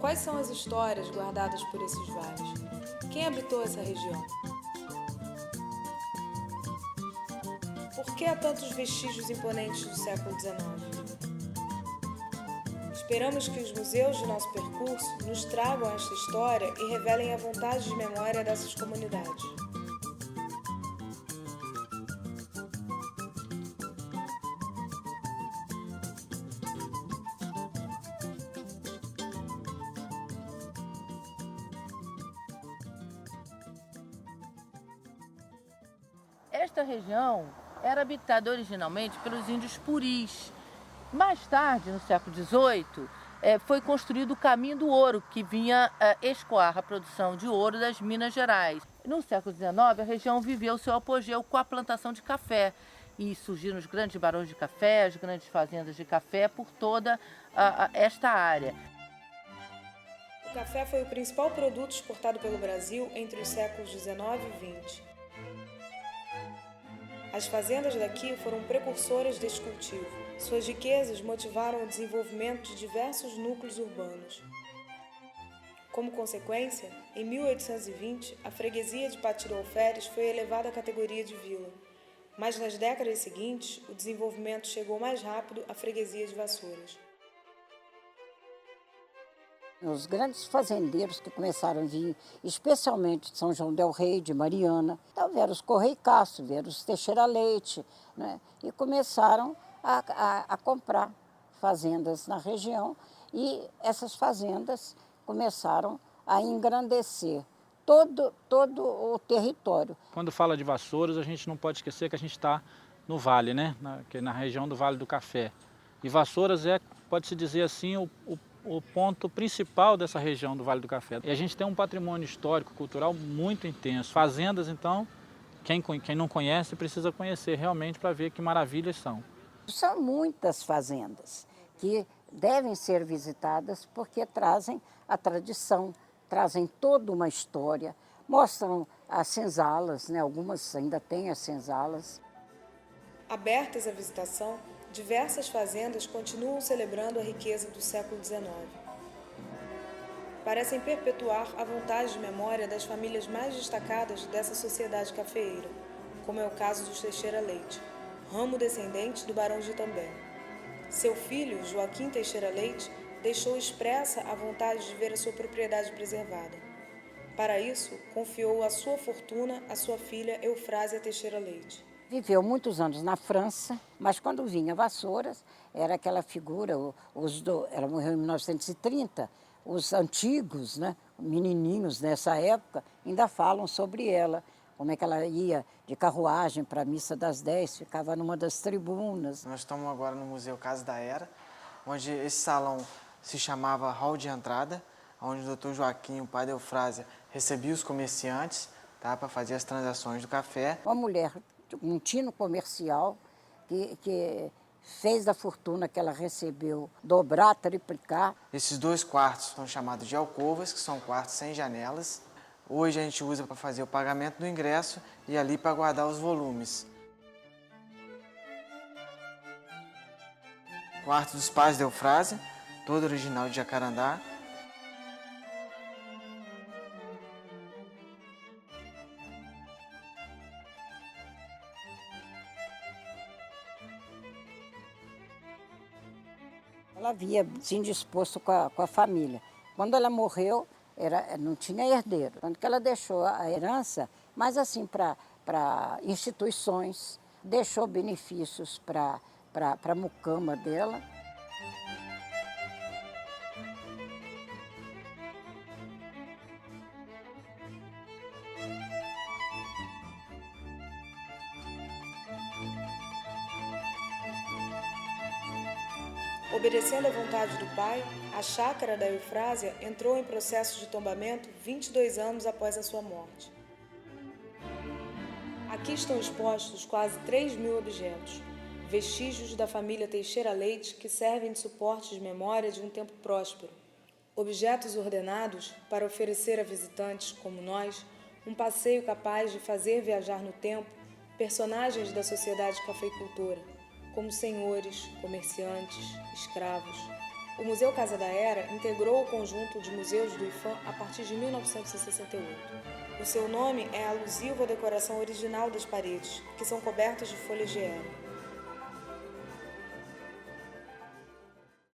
Quais são as histórias guardadas por esses vales? Quem habitou essa região? Por que há tantos vestígios imponentes do século XIX? Esperamos que os museus de nosso percurso nos tragam esta história e revelem a vontade de memória dessas comunidades. Esta região era habitada originalmente pelos índios puris. Mais tarde, no século XVIII, foi construído o Caminho do Ouro, que vinha escoar a produção de ouro das Minas Gerais. No século XIX, a região viveu seu apogeu com a plantação de café. E surgiram os grandes barões de café, as grandes fazendas de café por toda esta área. O café foi o principal produto exportado pelo Brasil entre os séculos XIX e XX. As fazendas daqui foram precursoras deste cultivo. Suas riquezas motivaram o desenvolvimento de diversos núcleos urbanos. Como consequência, em 1820, a freguesia de Pati do Alferes foi elevada à categoria de vila. Mas nas décadas seguintes, o desenvolvimento chegou mais rápido à freguesia de Vassouras. Os grandes fazendeiros que começaram a vir, especialmente de São João del Rei, de Mariana, então vieram os Correia e Castro, vieram os Teixeira Leite, né? E começaram a comprar fazendas na região e essas fazendas começaram a engrandecer todo o território. Quando fala de Vassouras, a gente não pode esquecer que a gente está no vale, né? Na região do Vale do Café. E Vassouras pode-se dizer assim, o ponto principal dessa região do Vale do Café. E a gente tem um patrimônio histórico, cultural muito intenso. Fazendas, então, quem não conhece precisa conhecer realmente para ver que maravilhas são. São muitas fazendas que devem ser visitadas porque trazem a tradição, trazem toda uma história, mostram as senzalas, né? Algumas ainda têm as senzalas. Abertas à visitação, diversas fazendas continuam celebrando a riqueza do século XIX. Parecem perpetuar a vontade de memória das famílias mais destacadas dessa sociedade cafeeira, como é o caso dos Teixeira Leite, ramo descendente do Barão de Itambé. Seu filho, Joaquim Teixeira Leite, deixou expressa a vontade de ver a sua propriedade preservada. Para isso, confiou a sua fortuna à sua filha Eufrásia Teixeira Leite. Viveu muitos anos na França, mas quando vinha a Vassouras, era aquela figura, ela morreu em 1930, os antigos, né, menininhos nessa época, ainda falam sobre ela, como é que ela ia de carruagem para a Missa das 10, ficava numa das tribunas. Nós estamos agora no Museu Casa da Era, onde esse salão se chamava Hall de Entrada, onde o Dr. Joaquim, o pai da Eufrásia, recebia os comerciantes, tá, para fazer as transações do café. Uma mulher, um tino comercial, que fez da fortuna que ela recebeu dobrar, triplicar. Esses 2 quartos são chamados de alcovas, que são quartos sem janelas. Hoje a gente usa para fazer o pagamento do ingresso e ali para guardar os volumes. Quarto dos pais da Eufrásia, todo original de Jacarandá. Ela havia se indisposto com a família. Quando ela morreu, não tinha herdeiro. Tanto que ela deixou a herança, mas assim, para instituições, deixou benefícios para a mucama dela. Obedecendo à vontade do pai, a chácara da Eufrásia entrou em processo de tombamento 22 anos após a sua morte. Aqui estão expostos quase 3.000 objetos, vestígios da família Teixeira Leite que servem de suporte de memória de um tempo próspero. Objetos ordenados para oferecer a visitantes, como nós, um passeio capaz de fazer viajar no tempo personagens da sociedade cafeicultora, como senhores, comerciantes, escravos. O Museu Casa da Era integrou o conjunto de museus do IPHAN a partir de 1968. O seu nome é alusivo à decoração original das paredes, que são cobertas de folhas de era.